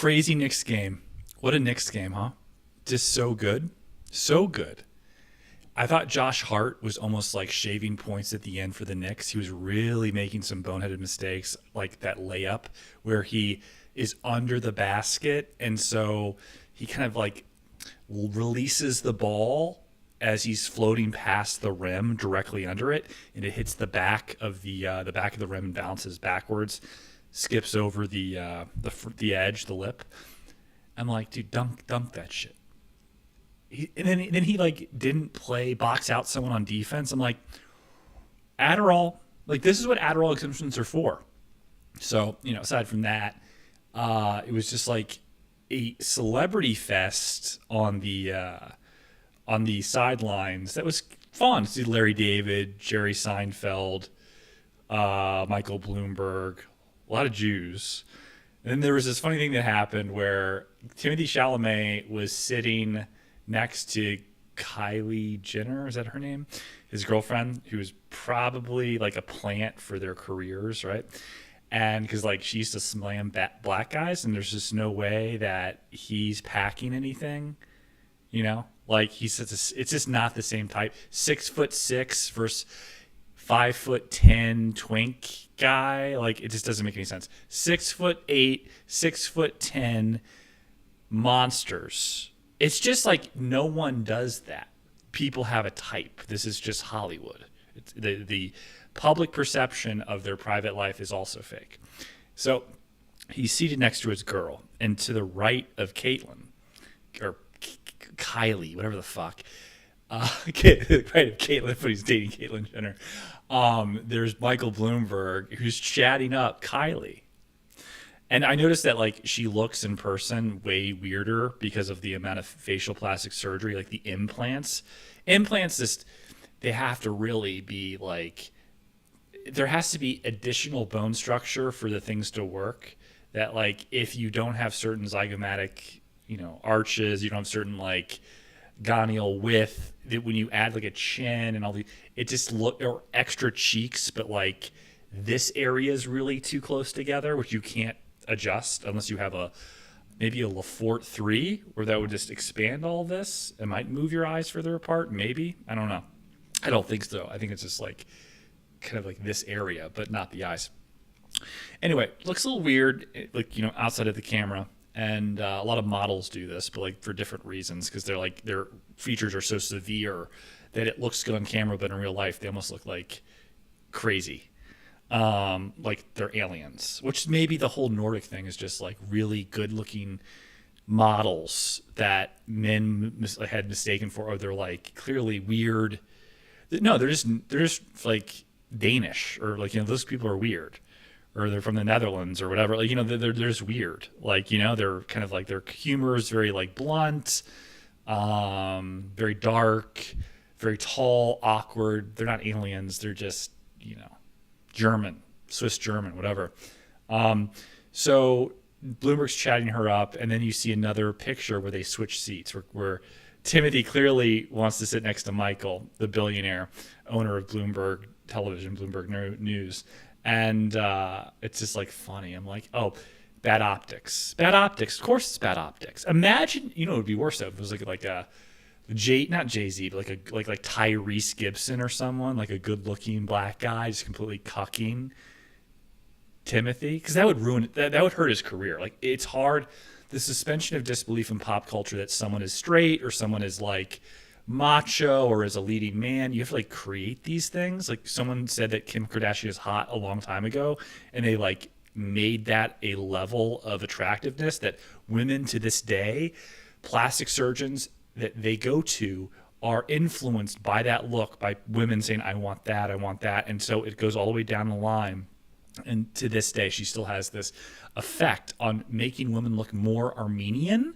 Crazy Knicks game. What a Knicks game, huh? Just so good. So good. I thought Josh Hart was almost like shaving points at the end for the Knicks. He was really making some boneheaded mistakes, like that layup where he is under the basket, and so he kind of like releases the ball as he's floating past the rim directly under it, and it hits the back of the back of the rim and bounces backwards, skips over the edge, the lip. I'm like, dude, dunk that shit. And then he like didn't play box out someone on defense. I'm like, Adderall, like this is what Adderall exemptions are for. So, aside from that, it was just like a celebrity fest on the sidelines. That was fun to see Larry David, Jerry Seinfeld, Michael Bloomberg, a lot of Jews. And then there was this funny thing that happened where Timothée Chalamet was sitting next to Kylie Jenner, is that her name? His girlfriend, who was probably like a plant for their careers, right? And because like she used to slam black guys, and there's just no way that he's packing anything, like it's just not the same type. 6'6" versus 5'10" twink guy, like it just doesn't make any sense. 6'8", 6'10" monsters. It's just like no one does that. People have a type. This is just Hollywood. It's the public perception of their private life is also fake. So he's seated next to his girl, and to the right of Caitlyn, or Kylie, whatever the fuck. Right of Caitlyn, but he's dating Caitlyn Jenner. There's Michael Bloomberg, who's chatting up Kylie. And I noticed that like she looks in person way weirder because of the amount of facial plastic surgery, like the implants. Implants just, they have to really be like, there has to be additional bone structure for the things to work. That like if you don't have certain zygomatic, arches, you don't have certain like gonial width, that when you add like a chin and all the, it just or extra cheeks, but like this area is really too close together, which you can't adjust unless you have maybe a Lafort 3 where that would just expand all this. It might move your eyes further apart, maybe. I don't know. I don't think so. I think it's just like kind of like this area, but not the eyes. Anyway, looks a little weird, like, outside of the camera. And a lot of models do this, but like for different reasons, because they're like their features are so severe that it looks good on camera, but in real life they almost look like crazy. Like they're aliens, which maybe the whole Nordic thing is just like really good looking models that men had mistaken for, or they're like clearly weird. No, they're just like Danish, or like, those people are weird, or they're from the Netherlands or whatever. Like, they're just weird. Like, they're kind of like, their humor is very like blunt, very dark, very tall, awkward. They're not aliens. They're just, German, Swiss German, whatever. So Bloomberg's chatting her up, and then you see another picture where they switch seats, where Timothy clearly wants to sit next to Michael, the billionaire owner of Bloomberg Television, Bloomberg News. And it's just like funny. I'm like, oh, bad optics. Bad optics. Of course it's bad optics. Imagine, it would be worse though if it was like a not Jay-Z, but like Tyrese Gibson or someone, like a good-looking black guy just completely cucking Timothy, because that would ruin it. That would hurt his career. Like, it's hard, the suspension of disbelief in pop culture that someone is straight or someone is like macho or is a leading man. You have to like create these things. Like, someone said that Kim Kardashian is hot a long time ago, and they like made that a level of attractiveness that women to this day, plastic surgeons that they go to, are influenced by that look, by women saying, I want that. And so it goes all the way down the line. And to this day, she still has this effect on making women look more Armenian,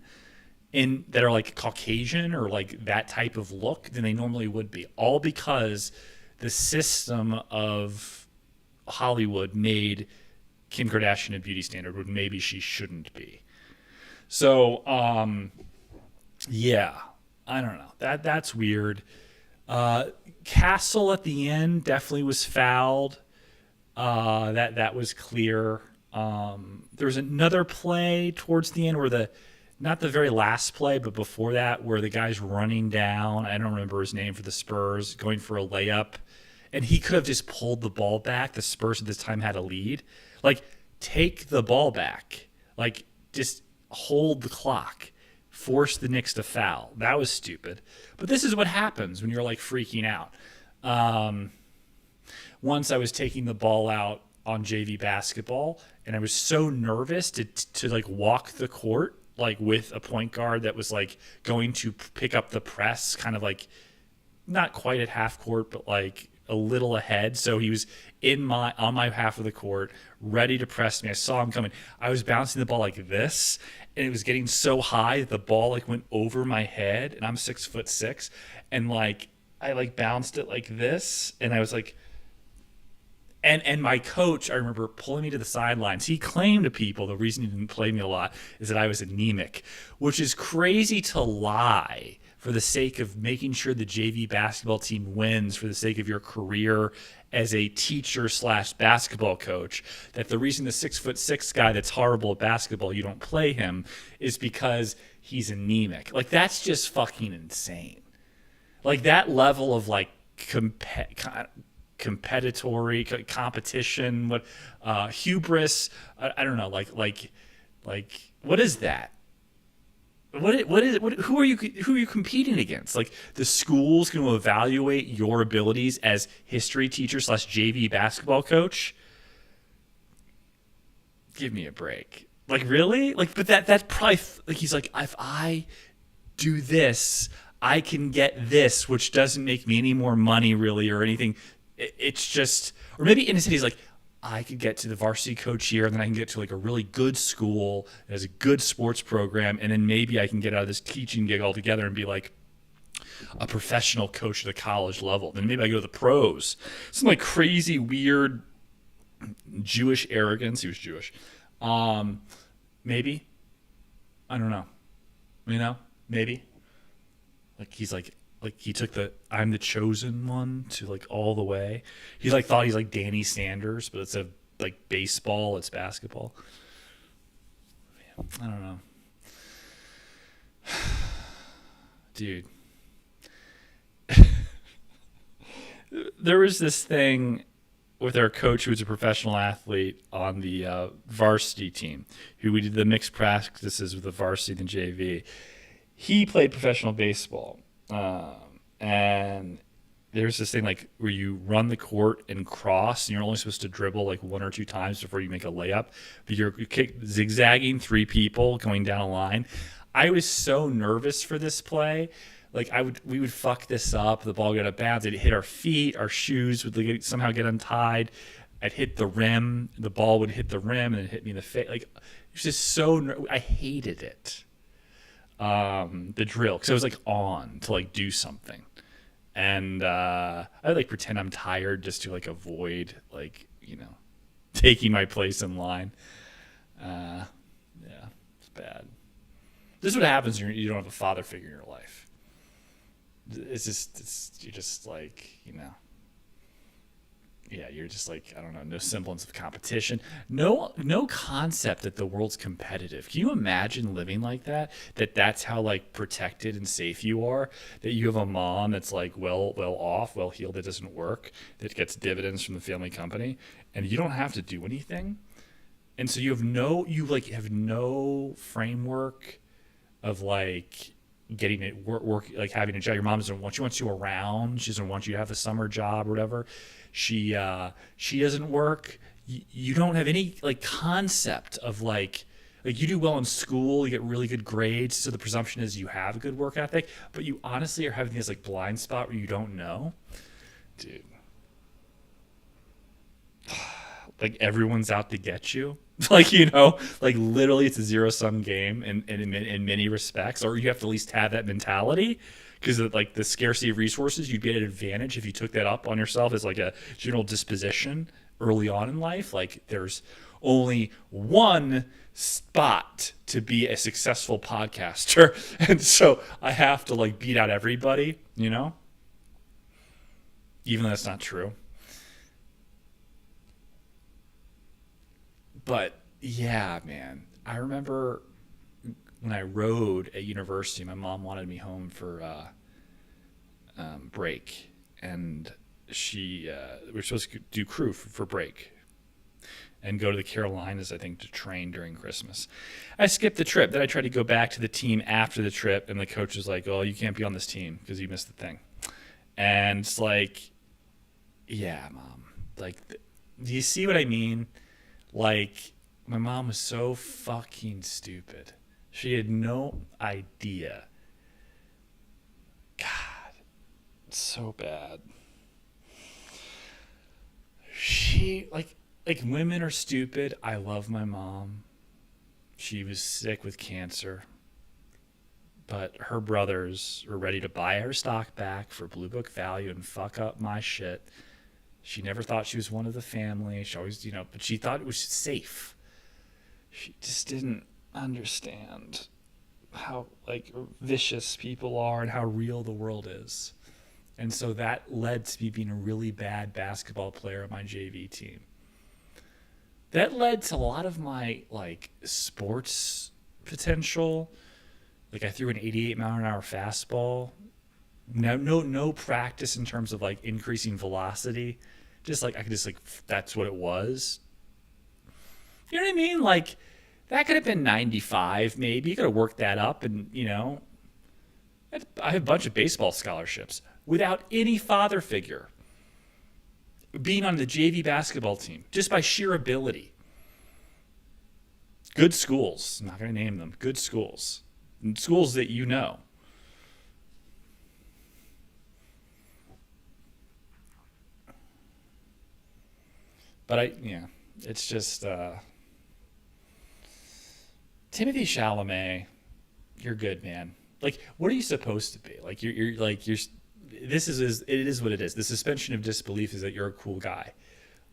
that are like Caucasian or like that type of look than they normally would be. All because the system of Hollywood made Kim Kardashian a beauty standard when maybe she shouldn't be. So, yeah, I don't know. That's weird. Castle at the end definitely was fouled. That was clear. There was another play towards the end where not the very last play, but before that, where the guy's running down. I don't remember his name for the Spurs, going for a layup. And he could have just pulled the ball back. The Spurs at this time had a lead. Like, take the ball back. Like, just hold the clock. Force the Knicks to foul. That was stupid. But this is what happens when you're, like, freaking out. Once I was taking the ball out on JV basketball, and I was so nervous to like walk the court like with a point guard that was like going to pick up the press, kind of like not quite at half court, but like a little ahead. So he was on my half of the court, ready to press me. I saw him coming. I was bouncing the ball like this, and it was getting so high that the ball like went over my head, and I'm 6'6", and like I like bounced it like this, and I was like. And my coach, I remember pulling me to the sidelines. He claimed to people the reason he didn't play me a lot is that I was anemic, which is crazy to lie for the sake of making sure the JV basketball team wins, for the sake of your career as a teacher / basketball coach, that the reason the 6'6" guy that's horrible at basketball, you don't play him, is because he's anemic. Like, that's just fucking insane. Like, that level of like competitory competition, hubris. I don't know. Like, what is that? Who are you competing against? Like, the school's going to evaluate your abilities as history teacher / JV basketball coach? Give me a break. Like, really? Like, but that's probably like, he's like, if I do this, I can get this, which doesn't make me any more money really or anything. It's just, or maybe in his head he's like, I could get to the varsity coach here, and then I can get to like a really good school that has a good sports program, and then maybe I can get out of this teaching gig altogether and be like a professional coach at a college level. Then maybe I go to the pros. Some like crazy, weird Jewish arrogance. He was Jewish. Maybe. I don't know. You know? Maybe. Like, he's like he took the I'm the chosen one to like all the way. He like thought he's like Danny Sanders, but instead of like baseball, it's basketball. I don't know. Dude. There was this thing with our coach who was a professional athlete on the varsity team, who we did the mixed practices with the varsity and JV. He played professional baseball. And there's this thing like where you run the court and cross, and you're only supposed to dribble like 1 or 2 times before you make a layup. But you're zigzagging 3 people going down a line. I was so nervous for this play. Like, we would fuck this up. The ball would get out of bounds. It'd hit our feet. Our shoes would somehow get untied. I'd hit the rim. The ball would hit the rim and it hit me in the face. Like, it was just so. I hated it. The drill, because I was like on to like do something, and I would like pretend I'm tired just to like avoid like, you know, taking my place in line. Yeah, it's bad. This is what happens when you don't have a father figure in your life. You're just like, you know, yeah, you're just like, I don't know, no semblance of competition, no concept that the world's competitive. Can you imagine living like that? That's how like protected and safe you are, that you have a mom that's like well off, well heeled, that doesn't work, that gets dividends from the family company, and you don't have to do anything. And so you have no framework of like getting it work, like having a job. Your mom doesn't want you around. She doesn't want you to have a summer job or whatever. She doesn't work. You don't have any like concept of like you do well in school, you get really good grades, so the presumption is you have a good work ethic, but you honestly are having this like blind spot where you don't know. Dude. Like, everyone's out to get you. Like, you know, like literally it's a zero-sum game in many respects, or you have to at least have that mentality, because of like the scarcity of resources. You'd be at an advantage if you took that up on yourself as like a general disposition early on in life. Like, there's only one spot to be a successful podcaster, and so I have to like beat out everybody, you know, even though that's not true. But Yeah, man. I remember when I rode at university, my mom wanted me home for break, and we were supposed to do crew for break and go to the Carolinas, I think, to train during Christmas. I skipped the trip. Then I tried to go back to the team after the trip, and the coach was like, "Oh, you can't be on this team because you missed the thing." And it's like, yeah, mom. Like, do you see what I mean? Like, my mom was so fucking stupid. She had no idea. God, it's so bad. She like women are stupid. I love my mom. She was sick with cancer, but her brothers were ready to buy her stock back for blue book value and fuck up my shit. She never thought she was one of the family. She always, but she thought it was safe. She just didn't understand how like vicious people are and how real the world is. And so that led to me being a really bad basketball player on my JV team. That led to a lot of my like sports potential. Like I threw an 88 mile an hour fastball. No practice in terms of like increasing velocity. Just like I could just like that's what it was. You know what I mean? Like that could have been 95 maybe. You could have worked that up and I have a bunch of baseball scholarships without any father figure. Being on the JV basketball team just by sheer ability. Good schools. I'm not going to name them. Good schools. And schools that you know. But it's just Timothy Chalamet. You're good, man. Like, what are you supposed to be? Like, you're like you're. This is it is what it is. The suspension of disbelief is that you're a cool guy.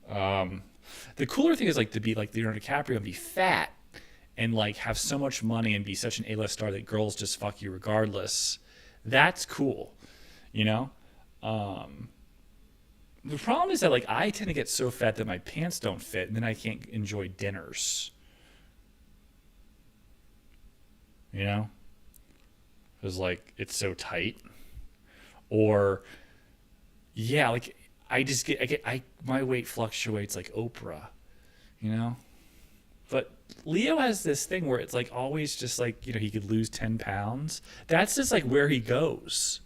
The cooler thing is like to be like Leonardo DiCaprio and be fat and like have so much money and be such an A-list star that girls just fuck you regardless. That's cool, you know. The problem is that like I tend to get so fat that my pants don't fit, and then I can't enjoy dinners. You know, because like it's so tight. Or yeah, like I my weight fluctuates like Oprah, you know. But Leo has this thing where it's like always just like he could lose 10 pounds. That's just like where he goes,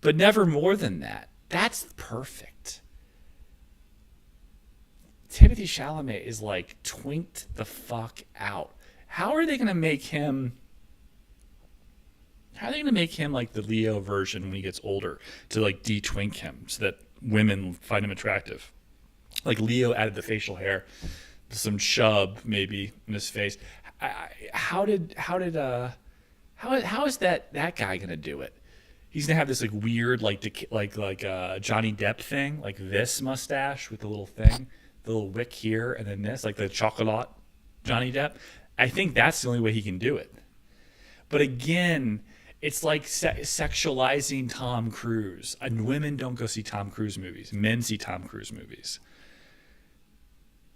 but never more than that. That's perfect. Timothy Chalamet is like twinked the fuck out. How are they gonna make him? How are they going to make him like the Leo version when he gets older to like de-twink him so that women find him attractive? Like Leo added the facial hair, some chub maybe in his face. How is that guy going to do it? He's going to have this like weird like Johnny Depp thing, like this mustache with the little thing, the little wick here, and then this like the chocolate Johnny Depp. I think that's the only way he can do it. But again, it's like sexualizing Tom Cruise. And women don't go see Tom Cruise movies. Men see Tom Cruise movies.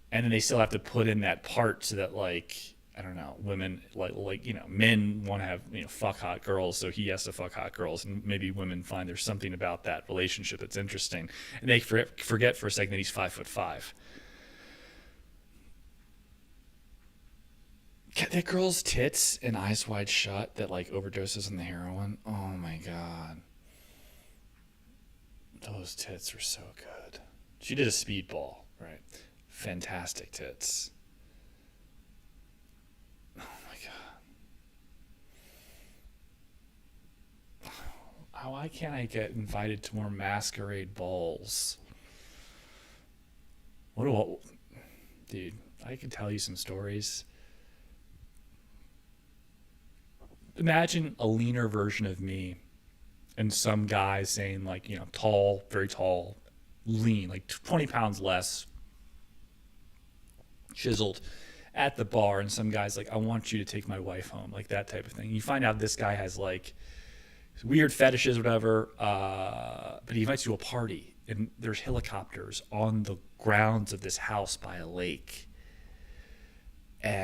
And then they still have to put in that part so that like, I don't know, women men want to have, fuck hot girls. So he has to fuck hot girls. And maybe women find there's something about that relationship that's interesting. And they forget for a second that he's 5'5". That girl's tits and Eyes Wide Shut that like overdoses on the heroin. Oh my god. Those tits are so good. She did a speedball, right? Fantastic tits. Oh my god. Why can't I get invited to more masquerade balls? Dude, I can tell you some stories. Imagine a leaner version of me and some guy saying like, tall, very tall, lean, like 20 pounds less, chiseled at the bar. And some guy's like, I want you to take my wife home, like that type of thing. You find out this guy has like weird fetishes or whatever, but he invites you to a party and there's helicopters on the grounds of this house by a lake.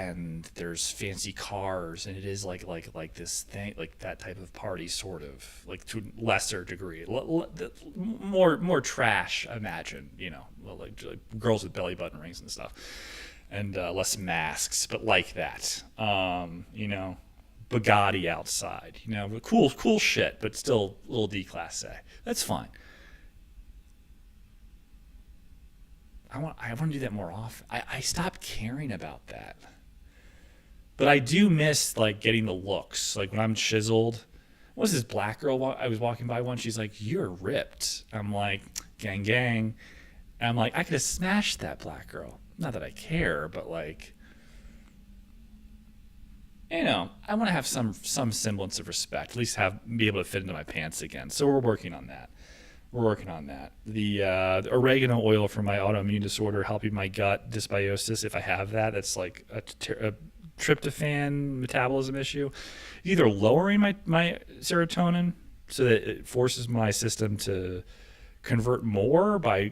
and there's fancy cars, and it is like this thing, like that type of party, sort of, like to a lesser degree, more trash, imagine, like girls with belly button rings and stuff, and less masks, but like that, Bugatti outside, cool shit, but still a little D class A. That's fine. I want to do that more often. I stopped caring about that. But I do miss, like, getting the looks. Like, when I'm chiseled. What was this black girl I was walking by once? She's like, "You're ripped." I'm like, "Gang, gang." And I'm like, I could have smashed that black girl. Not that I care, but, like, I want to have some semblance of respect. At least be able to fit into my pants again. So we're working on that. The oregano oil for my autoimmune disorder, helping my gut dysbiosis, if I have that. That's like a tryptophan metabolism issue. Either lowering my serotonin so that it forces my system to convert more by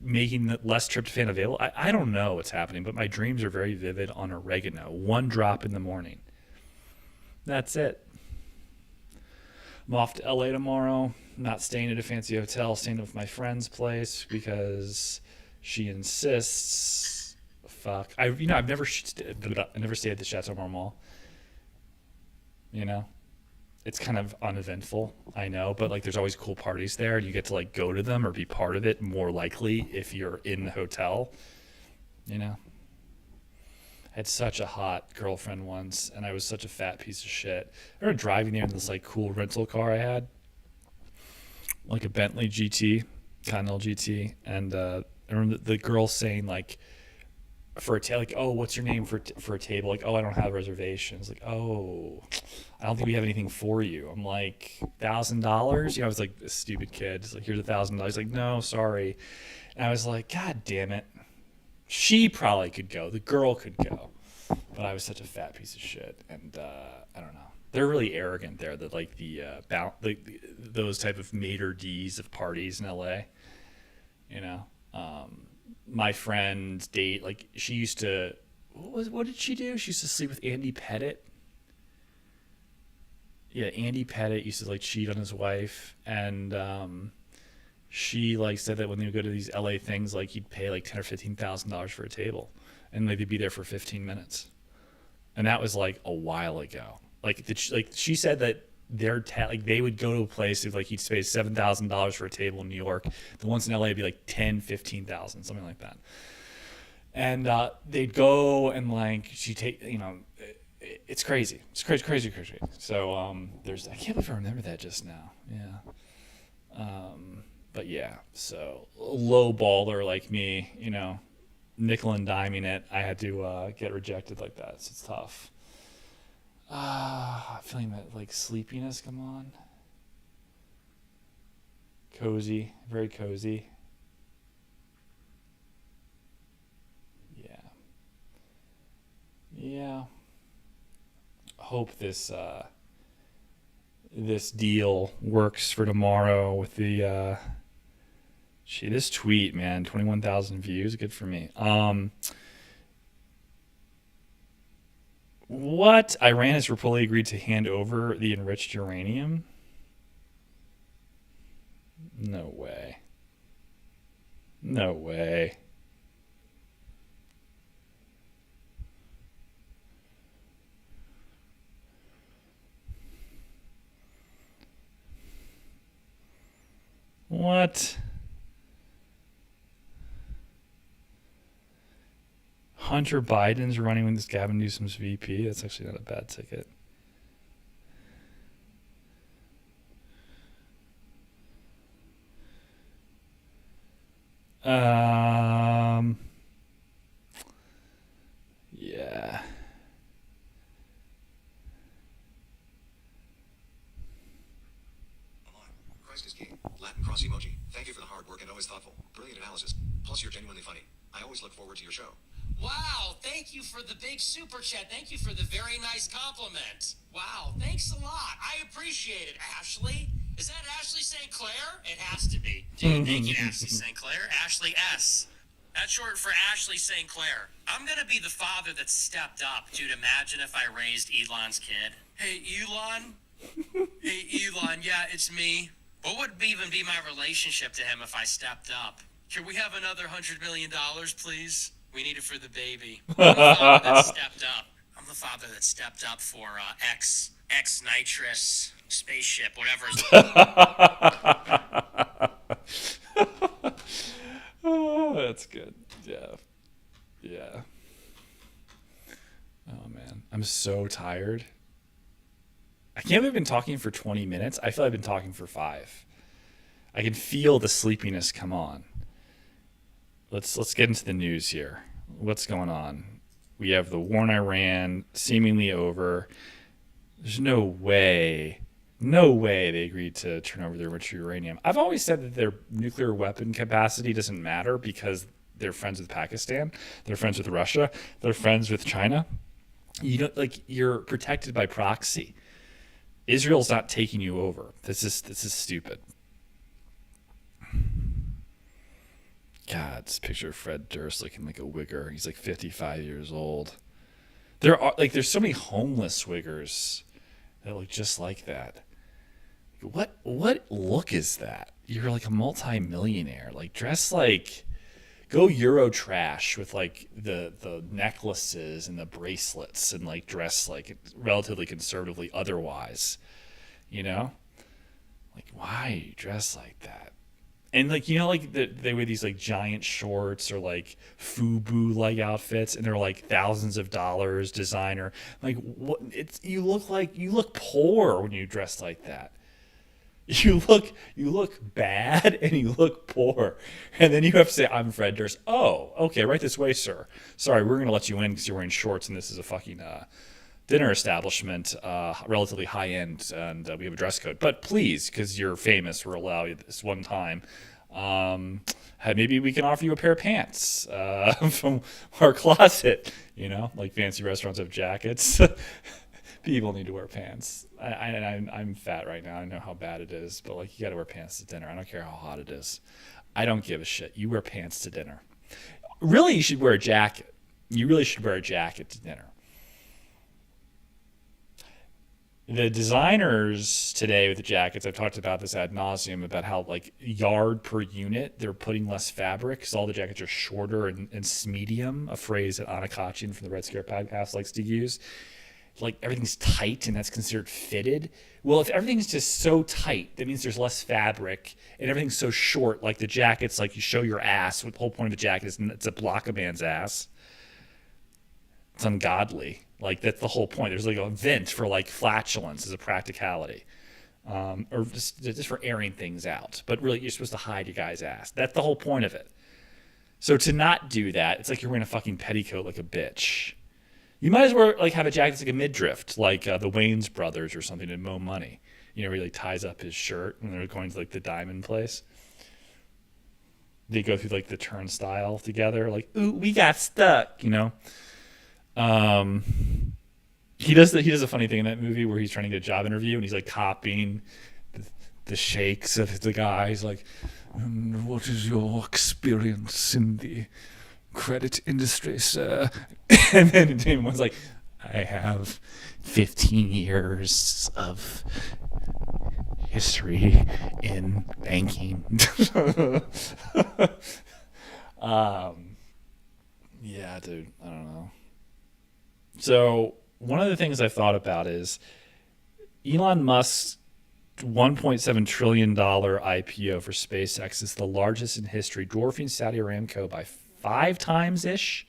making less tryptophan available. I don't know what's happening, but my dreams are very vivid on oregano. 1 drop in the morning. That's it. I'm off to LA tomorrow. Not staying at a fancy hotel, staying with my friend's place because she insists. Fuck. I've never stayed at the Chateau Marmont. It's kind of uneventful, I know, but like there's always cool parties there, and you get to like go to them or be part of it more likely if you're in the hotel. I had such a hot girlfriend once, and I was such a fat piece of shit. I remember driving there in this like cool rental car I had, like a Bentley GT, Continental GT, and I remember the girl saying like, for a table, like, "Oh, what's your name for a table?" Like, "Oh, I don't have reservations." Like, "Oh, I don't think we have anything for you." I'm like, $1,000? I was like a stupid kid. It's like, "Here's $1,000." Like, "No, sorry." And I was like, God damn it. She probably could go. The girl could go. But I was such a fat piece of shit. And I don't know. They're really arrogant there. That like those type of maitre d's of parties in LA. My friend's date, like she used to, what did she do? She used to sleep with Andy Pettit. Yeah, Andy Pettit used to like cheat on his wife, and she like said that when they would go to these LA things, like he'd pay like $10,000 or $15,000 for a table, and they'd be there for 15 minutes, and that was like a while ago. Like she said that they would go to a place if like he'd pay $7,000 for a table in New York. The ones in LA would be like 10, 15,000, something like that. And they'd go and like it's crazy. It's crazy. So I can't believe I remember that just now. Yeah. But yeah, so low baller like me, nickel and diming it. I had to get rejected like that. So it's tough. Feeling that like sleepiness come on. Cozy, very cozy. Yeah. Hope this deal works for tomorrow with the this tweet, man, 21,000 views, good for me. What? Iran has reportedly agreed to hand over the enriched uranium? No way. What? Hunter Biden's running with this Gavin Newsom's VP. That's actually not a bad ticket. Yeah. Christ is king. Latin cross emoji. Thank you for the hard work and always thoughtful, brilliant analysis. Plus, you're genuinely funny. I always look forward to your show. Wow, thank you for the big super chat. Thank you for the very nice compliment. Wow, thanks a lot. I appreciate it, Ashley. Is that Ashley St. Clair? It has to be. Dude, thank you, Ashley St. Clair. Ashley S. That's short for Ashley St. Clair. I'm gonna be the father that stepped up. Dude, imagine if I raised Elon's kid. Hey, Elon? Hey, Elon, yeah, it's me. What would even be my relationship to him if I stepped up? Can we have another $100 million, please? We need it for the baby. I'm the father that stepped up. I'm the father that stepped up for X nitrous spaceship, whatever. Oh, that's good. Yeah. Yeah. Oh, man. I'm so tired. I can't believe I've been talking for 20 minutes. I feel I've been talking for 5. I can feel the sleepiness come on. Let's get into the news here. What's going on? We have the war in Iran seemingly over. There's no way they agreed to turn over their enriched uranium. I've always said that their nuclear weapon capacity doesn't matter because they're friends with Pakistan, they're friends with Russia, they're friends with China. You don't you're protected by proxy. Israel's not taking you over. This is stupid. God, this picture of Fred Durst looking like a wigger. He's like 55 years old. There's so many homeless wiggers that look just like that. What look is that? You're like a multi-millionaire. Like dress like, go Euro trash with like the necklaces and the bracelets and like dress like relatively conservatively otherwise. You know? Like why you dress like that? And like like they wear these like giant shorts or like FUBU like outfits, and they're like thousands of dollars designer. Like what? You look poor when you dress like that. You look bad and you look poor, and then you have to say, "I'm Fred Durst." Oh, okay, right this way, sir. Sorry, we're gonna let you in because you're wearing shorts, and this is a fucking dinner establishment, relatively high end, and we have a dress code. But please, because you're famous, we'll allow you this one time. Maybe we can offer you a pair of pants from our closet. Like fancy restaurants have jackets. People need to wear pants. I'm fat right now. I know how bad it is, but like you got to wear pants to dinner. I don't care how hot it is. I don't give a shit. You wear pants to dinner. Really, you should wear a jacket. You really should wear a jacket to dinner. The designers today with the jackets, I've talked about this ad nauseum about how like yard per unit, they're putting less fabric because all the jackets are shorter and medium, a phrase that Anna Kachin from the Red Scare podcast likes to use. Like everything's tight and that's considered fitted. Well, if everything's just so tight, that means there's less fabric, and everything's so short, like the jacket's like you show your ass. The whole point of the jacket is it's a block a man's ass. It's ungodly. Like that's the whole point. There's like a vent for like flatulence as a practicality, or just for airing things out. But really, you're supposed to hide your guy's ass. That's the whole point of it. So to not do that, it's like you're wearing a fucking petticoat like a bitch. You might as well like have a jacket that's like a midriff, like the Wayans brothers or something, and Mo Money. Where he like ties up his shirt when they're going to like the diamond place. They go through like the turnstile together, like, ooh, we got stuck, He does a funny thing in that movie where he's trying to get a job interview and he's like copying the shakes of the guy. He's like, what is your experience in the credit industry, sir? And then one's like, I have 15 years of history in banking. Yeah, dude, I don't know. So one of the things I've thought about is Elon Musk's $1.7 trillion IPO for SpaceX is the largest in history, dwarfing Saudi Aramco by 5 times-ish.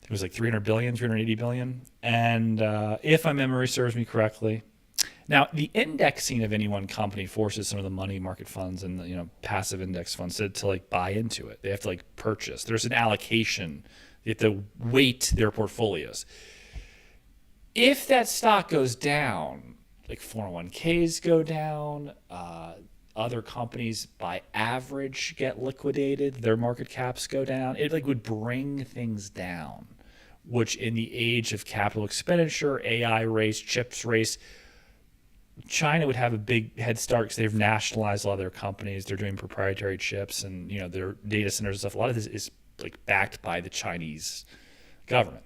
It was like 300 billion, 380 billion. And if my memory serves me correctly, now the indexing of any one company forces some of the money market funds and the passive index funds to like buy into it. They have to like purchase. There's an allocation. They have to weight their portfolios. If that stock goes down, like 401ks go down, other companies by average get liquidated, their market caps go down. It like would bring things down, which in the age of capital expenditure, AI race, chips race, China would have a big head start because they've nationalized a lot of their companies. They're doing proprietary chips and, you know, their data centers and stuff. A lot of this is like backed by the Chinese government.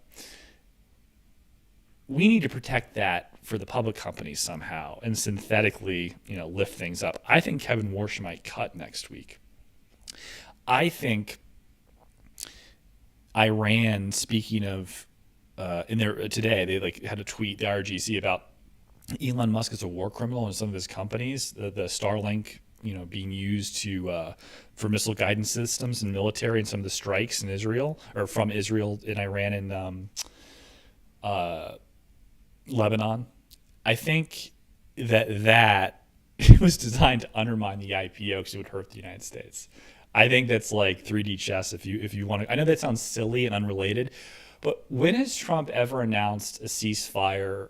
We need to protect that for the public companies somehow and synthetically, you know, lift things up. I think Kevin Warsh might cut next week. I think Iran, speaking of, in their today, they like had a tweet, the RGC, about Elon Musk is a war criminal in some of his companies. The Starlink, you know, being used to for missile guidance systems and military, and some of the strikes in Israel or from Israel in Iran and Lebanon. I think that it was designed to undermine the IPO because it would hurt the United States. I think that's like 3D chess if you want to. I know that sounds silly and unrelated, but when has Trump ever announced a ceasefire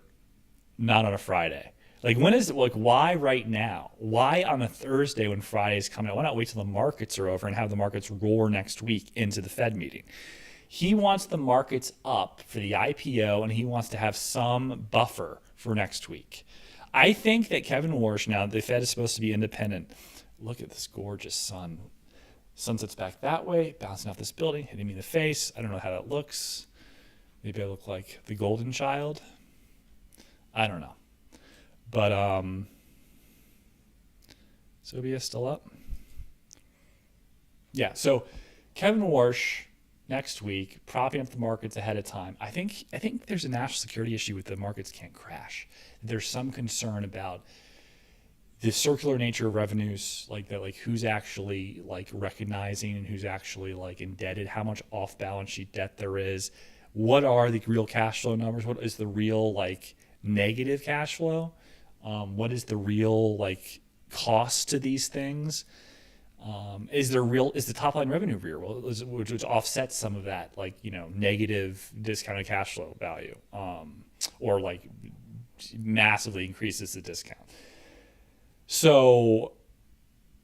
not on a Friday? Like, when is it, like, why right now? Why on a Thursday when Friday is coming out? Why not wait till the markets are over and have the markets roar next week into the Fed meeting? He wants the markets up for the IPO, and he wants to have some buffer for next week. I think that Kevin Warsh, now the Fed is supposed to be independent. Look at this gorgeous sun. Sunset's back that way, bouncing off this building, hitting me in the face. I don't know how that looks. Maybe I look like the golden child. I don't know. But, is OBS still up? Yeah, so Kevin Warsh next week propping up the markets ahead of time. I think there's a national security issue with the markets can't crash. There's some concern about the circular nature of revenues, like that, like who's actually like recognizing and who's actually like indebted, how much off balance sheet debt there is, what are the real cash flow numbers, what is the real like negative cash flow, what is the real like cost to these things, is the top line revenue real, which offsets some of that, like, you know, negative discounted cash flow value, or like massively increases the discount. So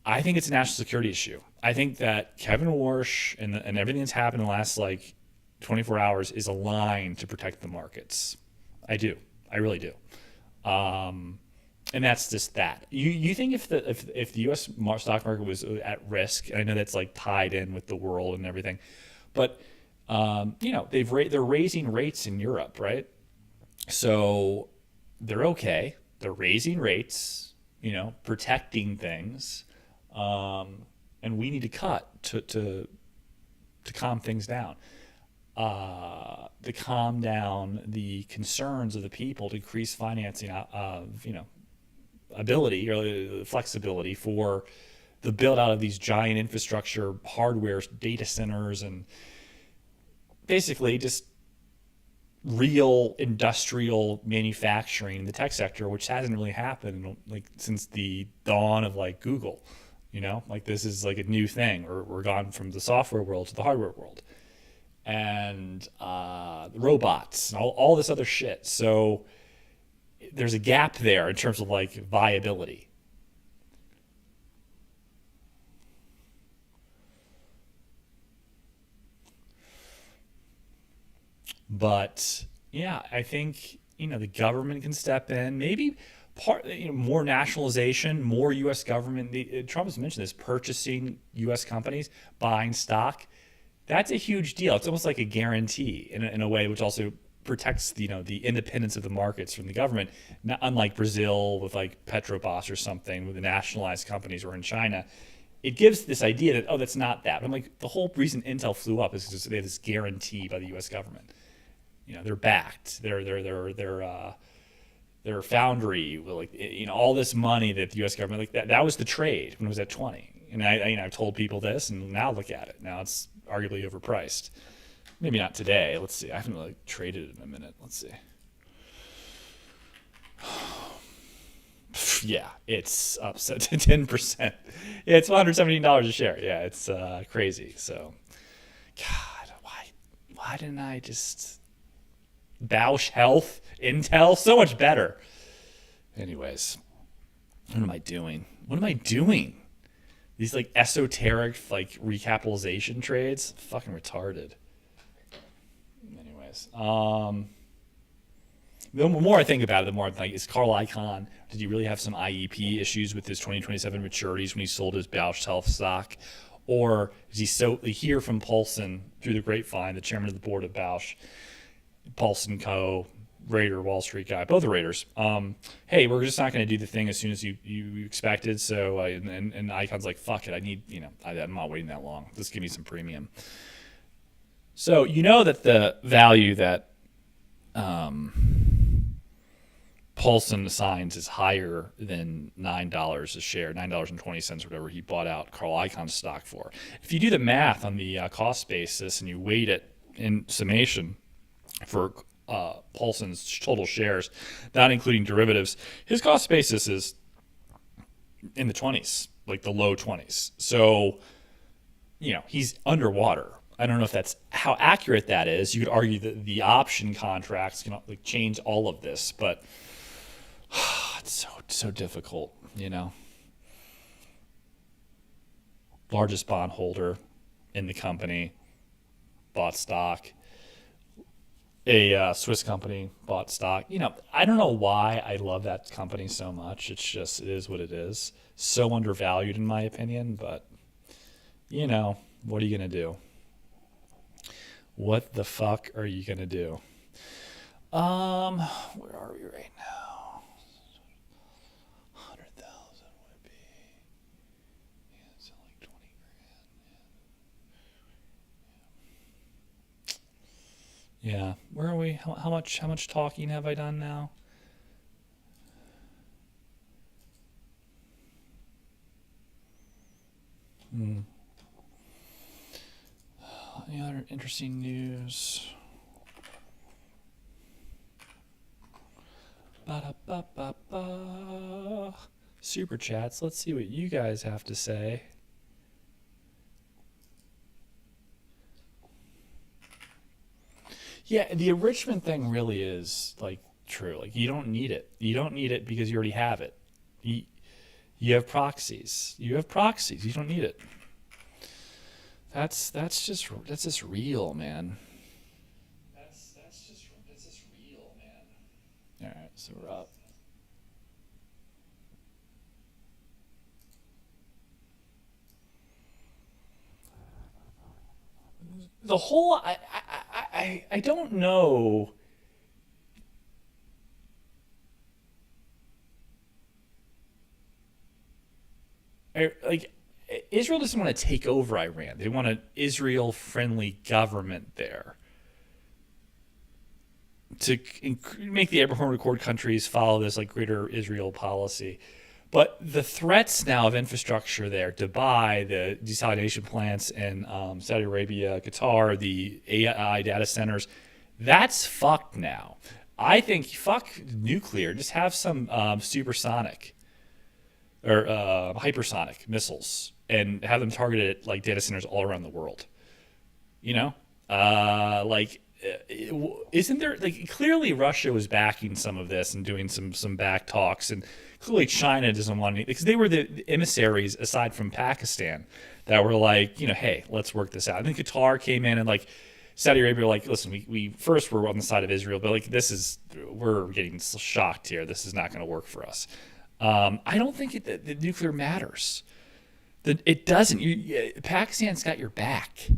I think it's a national security issue. I think that Kevin Warsh and everything that's happened in the last like 24 hours is aligned to protect the markets. I do. I really do. And that's just that. You think if the U.S. stock market was at risk, and I know that's like tied in with the world and everything, but you know, they're raising rates in Europe, right? So they're okay. They're raising rates, you know, protecting things, and we need to cut to calm things down, to calm down the concerns of the people, to increase financing of, you know, ability or flexibility for the build out of these giant infrastructure hardware data centers, and basically just real industrial manufacturing in the tech sector, which hasn't really happened like since the dawn of like Google. You know, like this is like a new thing. We're gone from the software world to the hardware world, and robots and all this other shit. So there's a gap there in terms of like viability. But yeah, I think, you know, the government can step in, maybe more nationalization, more U.S. government. Trump has mentioned this, purchasing U.S. companies, buying stock. That's a huge deal. It's almost like a guarantee in a way, which also protects, you know, the independence of the markets from the government. Not unlike Brazil with like Petrobras or something, with the nationalized companies, or in China. It gives this idea that, oh, that's not that. But I'm like, the whole reason Intel flew up is because they have this guarantee by the U.S. government. You know, they're backed. Their foundry, like, you know, all this money that the U.S. government, like that was the trade when it was at 20. And I've told people this, and now look at it. Now it's arguably overpriced. Maybe not today. Let's see. I haven't like traded it in a minute. Let's see. Yeah, it's up to 10%. Yeah, it's $117 a share. Yeah, it's crazy. So, God, why didn't I just Bausch Health, Intel, so much better. Anyways, what am I doing? These like esoteric like recapitalization trades, fucking retarded. Anyways, the more I think about it, the more I'm like, is Carl Icahn, did he really have some IEP issues with his 2027 maturities when he sold his Bausch Health stock? Or is he so hear from Paulson through the grapevine, the chairman of the board of Bausch, Paulson Co., Raider, Wall Street guy, both the Raiders. Hey, we're just not going to do the thing as soon as you expected. So, and Icon's like, fuck it. I need, I'm not waiting that long. Just give me some premium. So, that the value that Paulson assigns is higher than $9 a share, $9.20, whatever he bought out Carl Icahn's stock for. If you do the math on the cost basis and you weight it in summation for Paulson's total shares, not including derivatives, his cost basis is in the 20s, like the low 20s. So, he's underwater. I don't know if that's how accurate that is. You could argue that the option contracts can change all of this, but it's so difficult, Largest bondholder in the company bought stock. A Swiss company bought stock. I don't know why I love that company so much. It's just, it is what it is. So undervalued in my opinion, but what are you going to do? What the fuck are you going to do? Where are we right now? 100,000 would be, it's like 20 grand. Yeah. Where are we? How much talking have I done now? Any other interesting news? Ba-da-ba-ba-ba. Super chats. Let's see what you guys have to say. Yeah, the enrichment thing really is true. You don't need it. You don't need it because you already have it. You have proxies. You don't need it. That's just real, man. That's just real, man. All right, so we're up. The whole I don't know. Israel doesn't want to take over Iran. They want an Israel-friendly government there to make the Abraham Accord countries follow this greater Israel policy. But the threats now of infrastructure there, Dubai, the desalination plants in Saudi Arabia, Qatar, the AI data centers, that's fucked now. I think fuck nuclear. Just have some supersonic or hypersonic missiles and have them targeted at data centers all around the world. Isn't there clearly Russia was backing some of this and doing some back talks, and clearly China doesn't want any, because they were the emissaries aside from Pakistan that were hey, let's work this out. I think Qatar came in and Saudi Arabia were listen, we first were on the side of Israel, but we're getting shocked here. This is not going to work for us. I don't think the nuclear matters. It doesn't. Pakistan's got your back.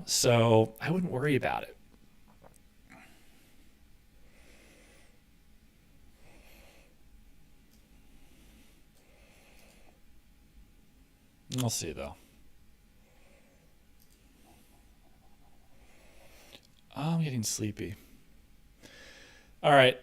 So I wouldn't worry about it. We'll see, though. I'm getting sleepy. All right.